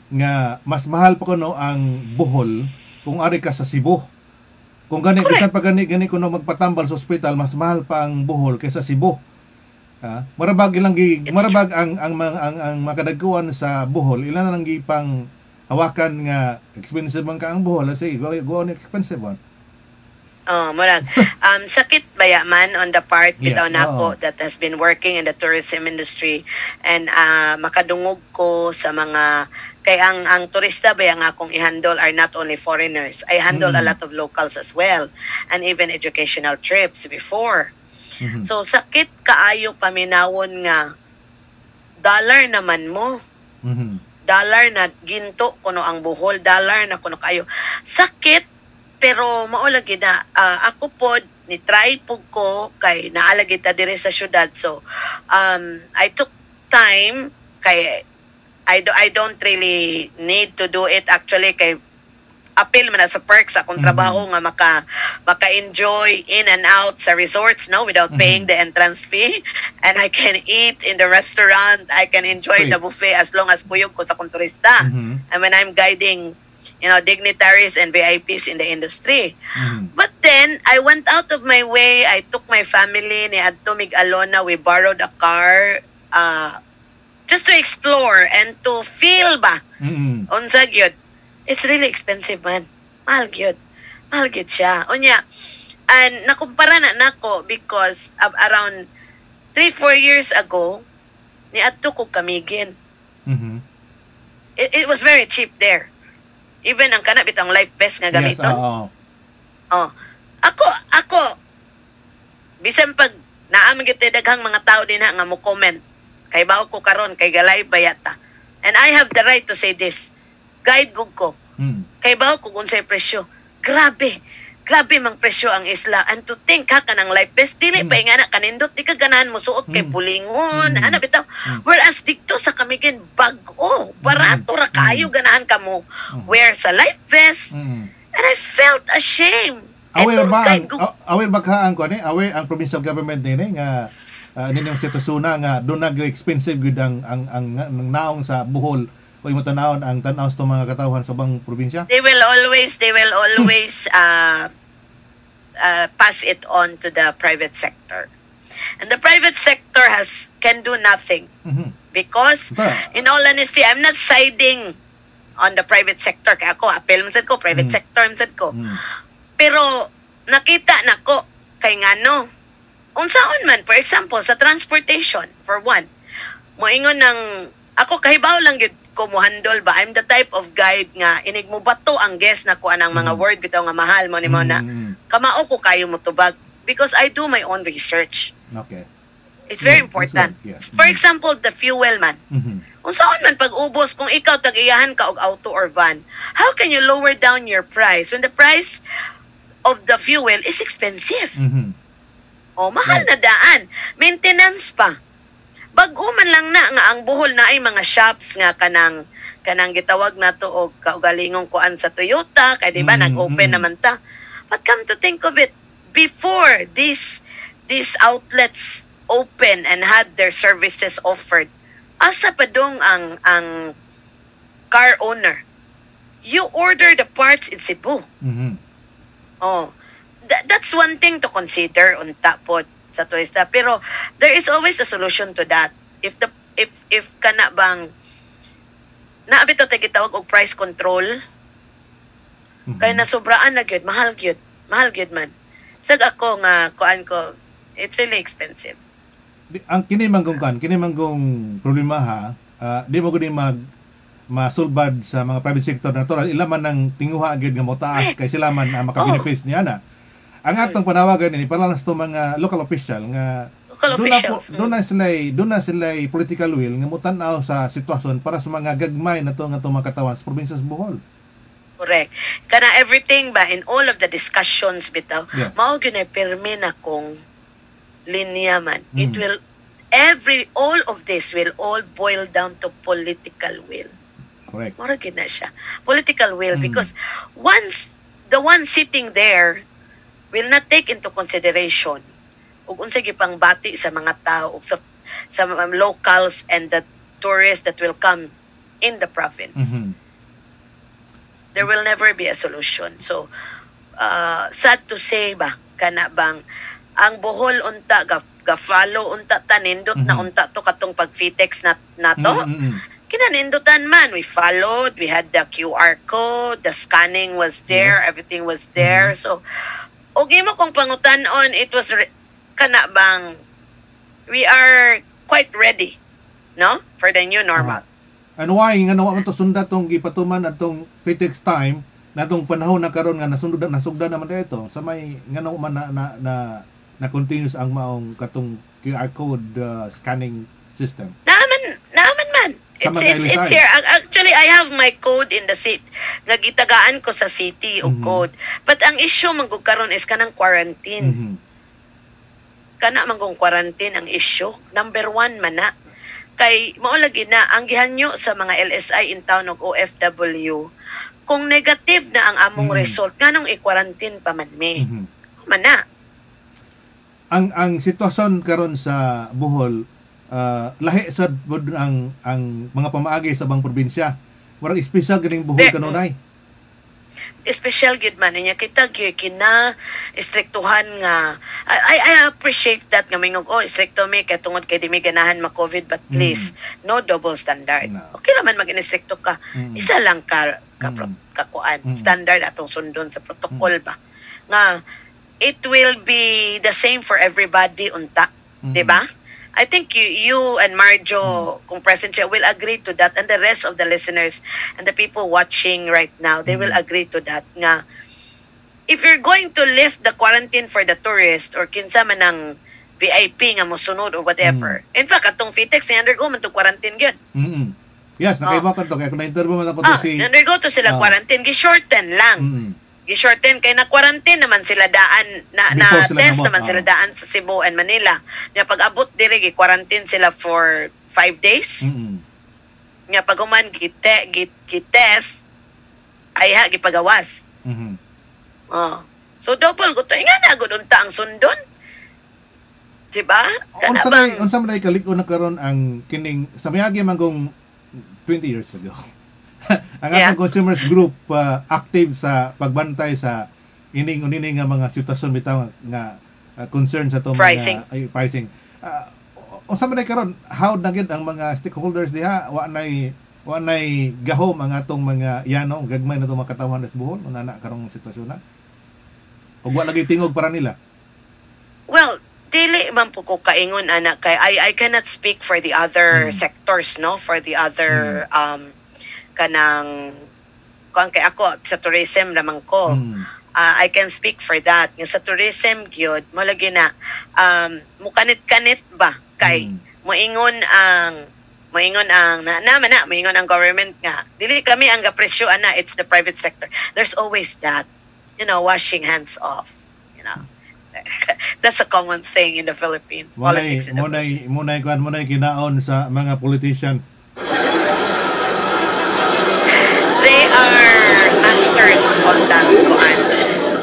nga mas mahal pa kuno ang Bohol kung ari ka sa Cebu. Kung gani bisan pa gani kuno magpatambal sa ospital, mas mahal pa ang Bohol kaysa Cebu. Marabag ang makadagkuan sa Bohol, ilan na lang gipang hawakan nga expensive man ka ang Bohol, sige go on expensive one. Murag sakit baya man on the part bitaw nako that has been working in the tourism industry, and makadungog ko sa mga kay ang turista baya nga akong i-handle are not only foreigners. I handle a lot of locals as well, and even educational trips before. So sakit kaayo paminawon nga dollar naman mo. Dollar na ginto kuno ang Bohol, dollar na kuno kayo. Sakit. Pero maulagi na, ako po, ni-try po ko, kay naalagi ta dire sa syudad. So, I took time, kay I don't really need to do it actually, kay appeal man na sa perks akong trabaho nga maka-enjoy in and out sa resorts, no, without paying the entrance fee. And I can eat in the restaurant, I can enjoy the buffet as long as kuyog ko sa akong turista. And when I'm guiding dignitaries and VIPs in the industry. But then, I went out of my way. I took my family ni Adto Mig-Alona. We borrowed a car just to explore and to feel ba. Unsa gyud. It's really expensive, man. Mahal gyud. Mahal gyud siya. Unya, and nakumpara na nako because around 3-4 years ago, ni Adto ko Camiguin. It was very cheap there. Even ang kana bitang life vest nga gamiton. Ako bisan pag naamang gyud daghang mga tao din nga mo comment kay bawo ko karon kay galay bayata. And I have the right to say this. Guide gug ko. Kay bawo ko unsay presyo. Grabe mang presyo ang isla. And to think kanang life vest dili pa nga na kanindot di ka ganahan mo suot kay pulingon. Ana bitaw. Whereas dito sa Camiguin bag-o, barato ra kayo ganahan ka mo wear sa life vest. And I felt ashamed. Aware ba ka ang provincial government din nga ninyong sitwasyon nga do na expensive gud ang naong sa Bohol o imo tanawon ang tan-aw sa mga katawhan sa bang probinsya? They will always pass it on to the private sector. And the private sector can do nothing. Because in all honesty, I'm not siding on the private sector. Kaya ako, apel man sad ko, private sector man sad ko. Pero nakita nako kay ngano unsaon man, for example, sa transportation, for one, moingon ng ako kahibaw lang gid ko mo handle ba. I'm the type of guide nga inig mo bato ang guest na ko anang mga word bitaw nga mahal mo ni mo na kamao ko kayo mo tubag because I do my own research. Okay. It's very important. Yes. For example, the fuel man. Unsaon man pag ubos kung ikaw tag-iyahan ka og auto or van, how can you lower down your price when the price of the fuel is expensive? Mahal na daan. Maintenance pa. Bag-o man lang na nga ang Bohol na ay mga shops nga kanang gitawag na to og kaugalingong kuan sa Toyota kay di ba nag-open naman ta. But come to think of it, before these outlets open and had their services offered, asa pa dong ang car owner? You order the parts in Cebu. That's one thing to consider unta pod sa turista, pero there is always a solution to that. If kana bang naabit to gitawag og price control, kay nasobraan na gyud, mahal gyud man. Sag ako nga kuan ko, it's really expensive. Ang kini manggong problema ha, di mo gud masulbad sa mga private sector natural ilaman ng tinguha gyud nga mo taas kay sila man makabenefits niya na. Ang atong panawagan ni palanas to mga local official nga Local officials. Doon na sila political will nga mutanaw sa sitwasyon para sa mga gagmay na to nga makatawan sa probinsya sa Bohol. Correct. Kana everything ba in all of the discussions bitaw, Yes. mao gyud pirmi na kong linya man. It Mm. will all of this will all boil down to political will. Correct. Mura gyud na siya. Political will Mm. because once the one sitting there will not take into consideration ug unsay gipang bati sa mga tao ug sa mga locals and the tourists that will come in the province. Mhm. There will never be a solution. So, sad to say ba, kana bang, ang Bohol unta, ga-follow unta, tanindot na unta to katong pag-FITEX na to. Kinanindutan man. We followed, we had the QR code, the scanning was there, everything was there. So, okay mo kung pangutanon, it was, kana bang, we are quite ready, no? For the new normal. And why nga nawa man to sunda tong gipatuman atong FITEX time natong panahon na karon nga nasugdan naman dito sa may nga nawa man na continuous ang maong katong QR code scanning system. Naaman man. Sa mga It's here. Actually, I have my code in the seat. Nagitagaan ko sa city o code. But ang issue manggug karon is kanang quarantine. Mhm. Kana manggong quarantine ang issue. Number 1 man na. Kay maulagi na ang gihanyo sa mga LSI in town og OFW kung negative na ang among result nganong i-quarantine pa man me. Man na. Ang sitwasyon karon sa Bohol lahi sad pod ang mga pamaagi sa bang probinsya. Murag espesyal ganing Bohol kanunay. Special gid man niya kita kina istriktuhan nga I appreciate that nga mingog stricto mi kay tungod kay di mi ganahan ma COVID but please no double standard. No. Okay naman mag-istrikto ka. Isa lang ka kuan standard atong sundon sa protocol ba. Nga it will be the same for everybody unta, di ba? I think you and Marjo, kung present siya, will agree to that, and the rest of the listeners and the people watching right now, they will agree to that. Nga, if you're going to lift the quarantine for the tourist or kinsa man ang VIP nga mosunod or whatever, in fact, atong FITEX, undergo man to quarantine yun. Yes, nakaiba ko to. Kaya kung na-interview mo na po to si... Undergo to sila quarantine, gi-shorten lang. Gi-shorten kay na quarantine naman sila daan na test naman sila daan sa Cebu and Manila. Nya pag abot diri gi-quarantine sila for 5 days. Nya pag human gi-test ay gipagawas. So double ko to nga na gud unta ang sundon. Diba? Unsa man ay kalig-on na karon ang kining sa mayagi manggong 20 years ago. Ang atong consumers group active sa pagbantay sa ining nga mga sitwasyon bitaw nga concern sa to pricing. Mga pricing. Unsa man ay karon how na gyud ang mga stakeholders diha wa nay gahom ang atong mga yano gagmay na to makatawan sa Bohol una na karong sitwasyon na. Ug wa lagi tingog para nila. Well, dili man po ko kaingon anak kay I cannot speak for the other sectors, no, for the other kanang kung kay ako sa tourism naman ko. I can speak for that. Nga sa tourism gyud mo lagi na mukanit-kanit ba kay moingon ang government nga dili kami ang gapresyo ana, it's the private sector. There's always that, washing hands off, That's a common thing in the Philippines. Politics in the Philippines. Munay kinaon sa mga politician. They are masters on that koan.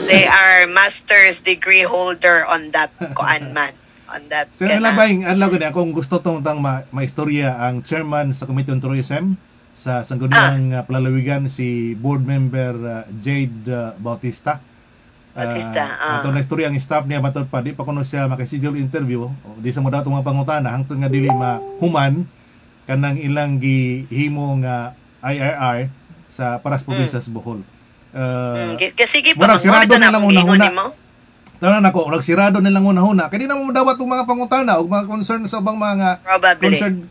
They are master's degree holder on that koan man. On that. So labay adlaw gani akong gusto tong maistorya ang chairman sa Committee on Tourism sa Sangguniang Palalawigan si board member Jade Bautista. Ato na istorya ang staff niya matod pa di pa kuno siya makaschedule interview di sa mo daw mga pangutana hangtod nga dili mahuman kanang ilang gihimo nga IRR sa para sa probinsya sa Bohol. Sige pa, sirado na lang una-una. Tanan ako, nagsirado na lang una-una. Kaya di na mo dawat ang mga pangutana o mga concern sa ubang mga concerned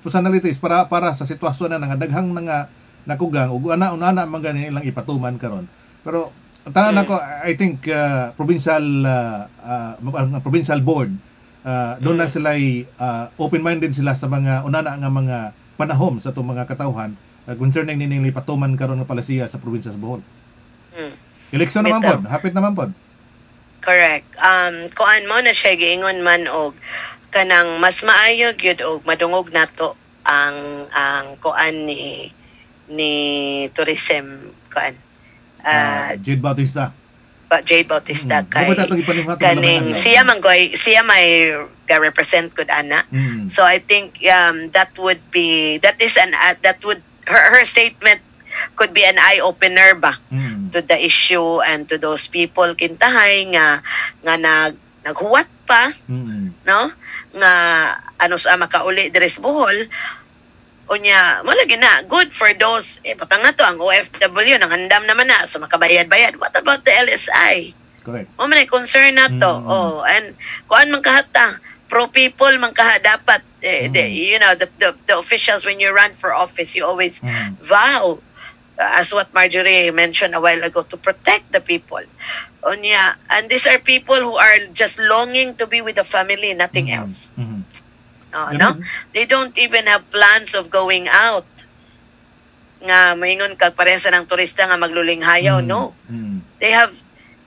personalities para sa sitwasyon na nga daghang nga nakugang ug ana-una man ganin ilang ipatuman karon. Pero tanan ako, I think provincial board doon na sila open-minded sila sa mga unana nga mga panahom sa itong mga katawhan concerning nining patuman karon nga palisiya sa probinsya sa Bohol. Eleksyon naman po, hapit naman po. Correct. Kuan mo na siya giingon man og kanang mas maayo gyud og madungog nato ang kuan ni tourism kuan. Jade Bautista. Jade Bautista kay kaning siya may represent good ana. So I think that would her statement could be an eye opener ba to the issue and to those people kintahay nga naghuwat pa no nga ano sa makauli diri sa Bohol unya malagi na good for those patang na to ang OFW nang andam naman na so makabayad-bayad. What about the LSI? Correct. O man concern na to. And kuan man kahata pro people man kaha dapat you know the officials when you run for office you always vow as what Marjorie mentioned a while ago to protect the people. Unya and these are people who are just longing to be with the family, nothing else. No? They don't even have plans of going out. Nga maingon kag parehas ng turista nga maglulinghayaw, no. They have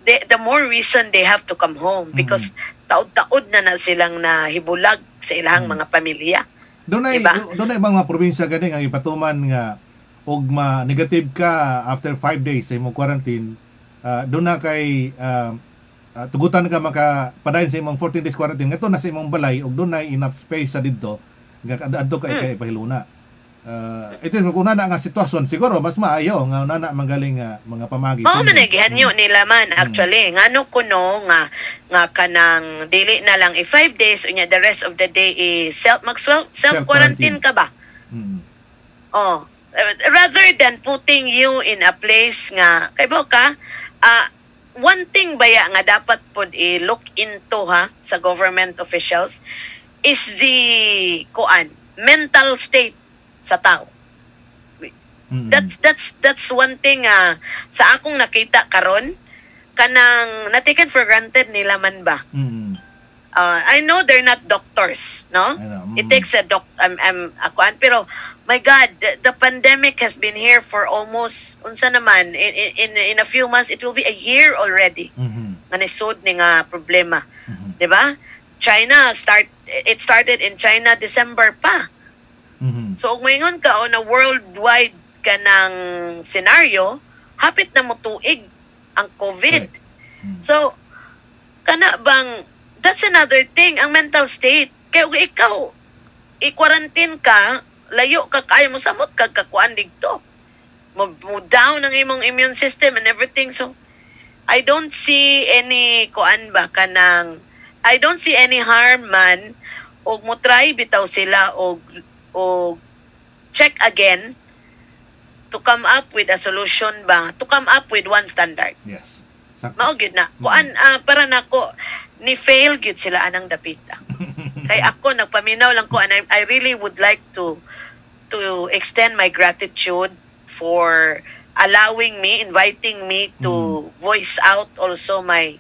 the more reason they have to come home because taod-taod na silang nahibulag sa ilang mga pamilya. Doon ay mga probinsya gani nga ipatuman nga og negative ka after 5 days sa imong quarantine, doon na kay tugutan ka makapadayon sa imong 14 days quarantine ngadto na sa imong balay ug doon na enough space sa didto nga adto kay pahiluna. Ito kung na nga sitwasyon siguro mas maayo nga nana manggaling mga pamagi. Mao man gihanyo nila man actually ngano kuno nga kanang dili na lang 5 days unya the rest of the day is self quarantine ka ba? Rather than putting you in a place nga kay ba ka one thing baya nga dapat pod i-look into sa government officials is the mental state sa tao. That's one thing sa akong nakita karon kanang na-taken for granted nila man ba. I know they're not doctors, no? It takes a pero my God, the pandemic has been here for almost unsa naman in a few months it will be a year already. Nga nisod ni nga problema. 'Di ba? It started in China December pa. So kung maingon ka on a worldwide kanang scenario, hapit na mo tuig ang COVID. So kana bang that's another thing ang mental state. Kaya ikaw i-quarantine ka, layo ka kaya mo samot kakuan dito. Mo down ang imong immune system and everything. So I don't see any I don't see any harm man og mo try bitaw sila og check again to come up with a solution ba, to come up with one standard. Yes. Mao gyud na. Kuan para nako ni fail gyud sila anang dapita. Kay ako nagpaminaw lang ko and I really would like to extend my gratitude for inviting me to voice out also my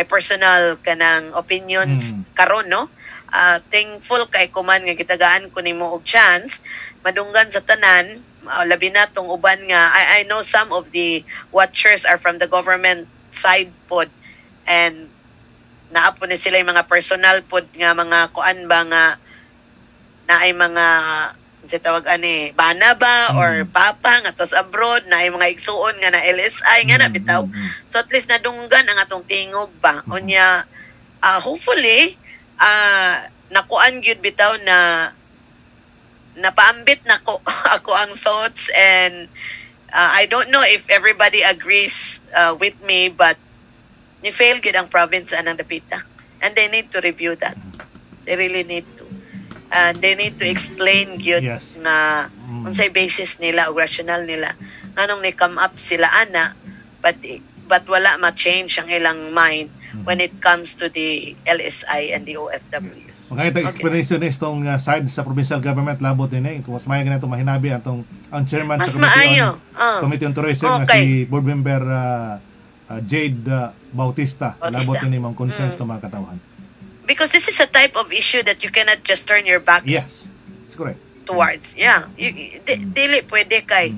personal kanang opinions karon no. Thankful kay kuman nga gitagaan ko nimo og chance madunggan sa tanan labi na tong uban nga I know some of the watchers are from the government side pod and naapo ni sila yung mga personal pod nga mga kuan ba nga naay mga sa tawag bana ba or papa nga tos abroad na ay mga igsuon nga na LSI nga na bitaw. So at least nadunggan ang atong tingog ba. Unya hopefully nakuan gyud bitaw na napaambit nako ako ang thoughts and I don't know if everybody agrees with me but ni fail gyud ang province anang dapita and they need to review that. They really need to. And they need to explain gyud na unsay basis nila o rational nila nganong ni come up sila ana but wala ma-change ang ilang mind when it comes to the LSI and the OFWs. Okay, ito explanation itong side sa provincial government labot din kung mas maayo ganito mahinabi ang chairman mas sa Committee on Tourism na si board member Jade Bautista labot din mga concerns to mga katawhan. because this is a type of issue that you cannot just turn your back Yes. That's correct. towards. Yeah. Dili pwede kay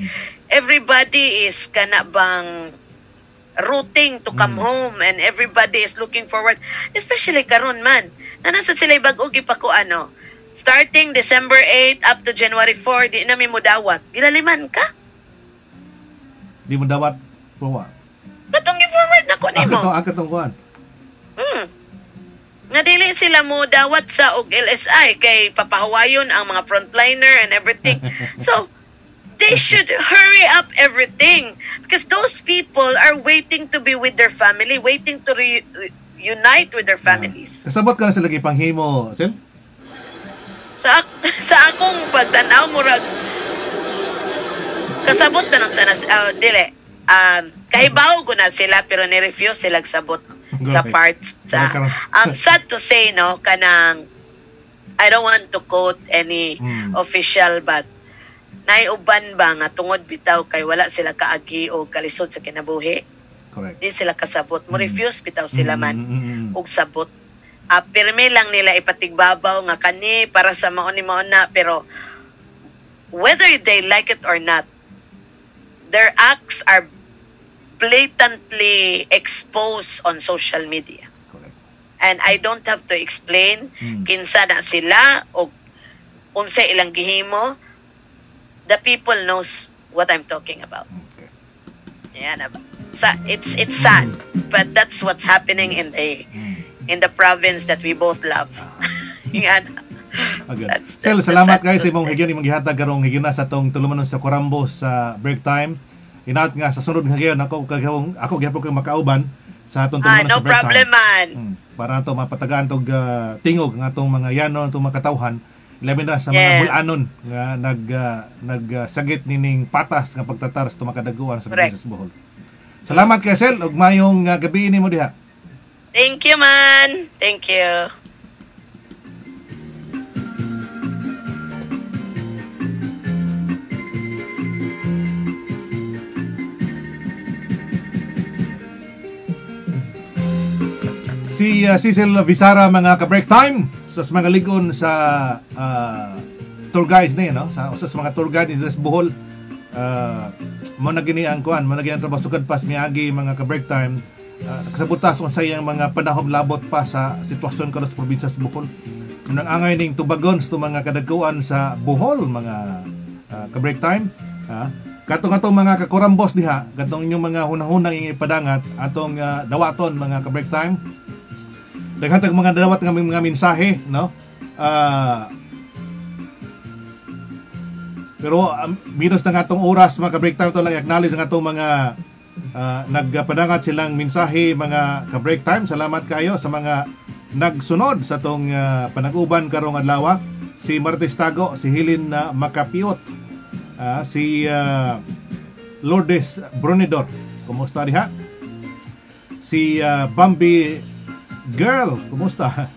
everybody is kana bang rooting to come home and everybody is looking forward, especially karon man. Nasa sila bag-o gipako ano. Starting December 8 up to January 4, di na mi mo dawat. Gilaliman ka? Di mo dawat for what? Katong gi-forward na ko nimo. Akatong kuan. Nga dili sila mo dawat sa og LSI kay papahawayon ang mga frontliner and everything. So, they should hurry up everything because those people are waiting to be with their family, waiting to unite with their families. Kasabot ka na sila gipanghimo, Sil? Sa akong pagtanaw murag kasabot na ng tanas dili. Kahibaw ko na sila pero ni-refuse sila sabot sa parts sa sad to say no kanang I don't want to quote any official but naiuban ba nga tungod bitaw kay wala sila kaagi o kalisod sa kinabuhi. Correct. Di sila kasabot mo refuse bitaw sila man og sabot. Pirme lang nila ipatigbabaw nga kani para sa maon ni maon na pero whether they like it or not their acts are blatantly exposed on social media. Correct. And I don't have to explain kinsa na sila o unsa ilang gihimo. The people knows what I'm talking about. Okay. Yeah, it's sad, but that's what's happening in the province that we both love. Yan. Sel, salamat kayo sa imong higyon imong gihatag karong higyon na sa tong tulumanon sa Corambo sa break time. Inaot nga sa sunod nga higyon ako gyapon kay makauban sa atong tulumanon sa break time. No problem man. Para nato mapatagaan tog tingog nga atong mga yanon atong mga katawhan. Labi na sa mga bulanon nga nagsagit nining patas nga pagtataras tumakadaguan sa probinsya sa Bohol. Salamat kay Sel ug mayong gabi nimo diha. Thank you man. Thank you. Si Cecil Visara mga ka-break time sa mga ligon sa tour guides niya no sa mga tour guides sa Bohol mo na gini ang kuan mo na gini ang trabaho sugad pas miagi mga ka-break time kasabutas kung sayang mga panahon labot pa sa sitwasyon karon sa probinsya sa Bohol nang angay ning tubagon sa mga kadagkuan sa Bohol mga ka-break time katong mga kakurambos diha katong inyong mga hunahunang ipadangat atong dawaton mga ka-break time daghan tag mga dawat nga mga mensahe no pero minus na nga atong oras mga ka-break time to lang acknowledge nga atong mga nagpadangat silang mensahe mga ka-break time. Salamat kayo sa mga nagsunod sa tong panag-uban karong adlaw. Si Martes Tago, si Hilin Makapiot, si Lourdes Brunidor, kumusta diha? Si Bambi Girl, kumusta?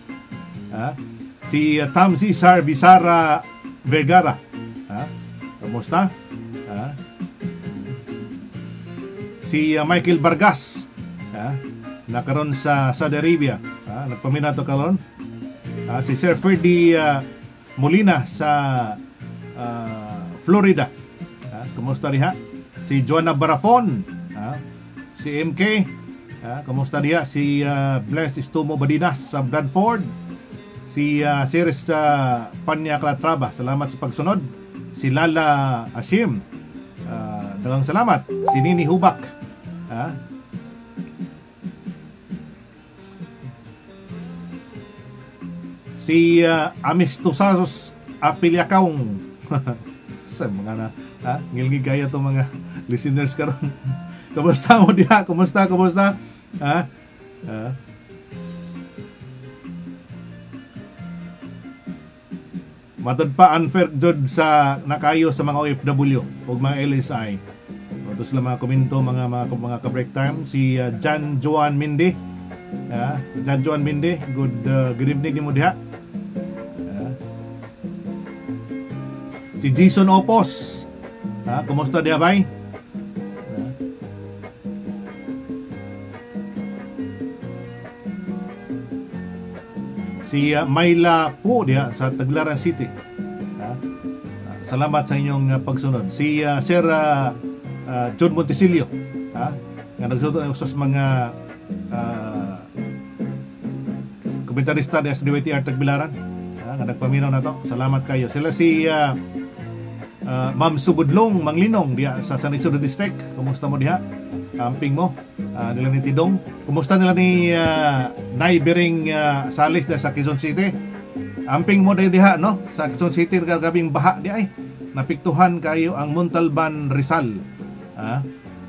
Si Tamsi Visara Vergara, kumusta? Si Michael Vargas, nakaroon sa Saudi Arabia, nagpaminato karon. Si Sir Ferdy Molina sa Florida, kumusta diha? Si Joanna Barafon, si MK, kumusta diha? Si Bless Istumo Badinas sa Bradford, si Ceres Panya Calatrava, salamat sa pagsunod. Si Lala Ashim, dalang salamat. Si Nini Hubak, si Amistosados Apiliakaong sa mga na ngilngi kaya to mga listeners karon. Kumusta mo diha? Kumusta? Matod pa unfair jud sa nakayo sa mga OFW o mga LSI. Ito sila mga komento mga ka-break time. Si John Joan Minde, John Joan Minde, good evening mo diha. Si Jason Opos, kumusta diha bay? si Myla po diha sa Taglaran City. Salamat sa inyong pagsunod. Si Sir John Montesilio, nga nagsusos mga komentarista sa DYTR Tagbilaran, nga nagpaminaw na to. Salamat kayo. Sila si Ma'am Subudlong Manglinong diha sa San Isidro District. Kumusta mo diha? Amping mo. Nila ni Tidong. Kumusta nila ni Nay Bering Salis diha sa Quezon City? Amping mo diha, no? Sa Quezon City gabing baha di ay. Napiktuhan kayo ang Montalban Rizal.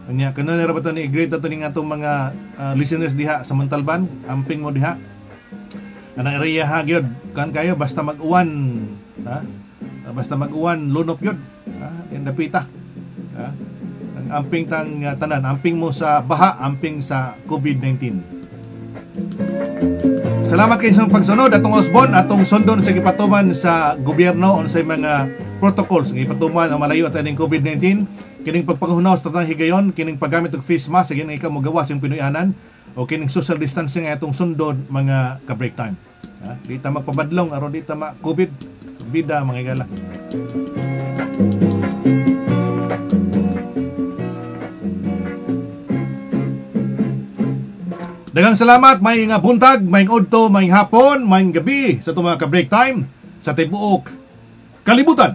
Kanya kanang ra ba to ni great to ning atong mga listeners diha sa Montalban? Amping mo diha. Anang area ha gyud kan kayo basta mag-uwan, basta mag-uwan lunop gyud. Indapita. Ang amping tang tanan, amping mo sa baha, amping sa COVID-19. Salamat kayo sa pagsunod atong Osbon, atong sundon sa gipatuman sa gobyerno unsay mga protocols nga ipatuman ang malayo at aning COVID-19. Kining pagpangunaw sa tanang higayon, kining paggamit og face mask sige ikaw mo gawas yung Pinoyanan o kining social distancing atong sundon mga ka-break time. Di ta magpabadlong aron di ta ma-COVID bida mga igala. Daghang salamat, may nga buntag, may udto, may hapon, may gabi sa itong mga ka-break time sa tibuok kalibutan.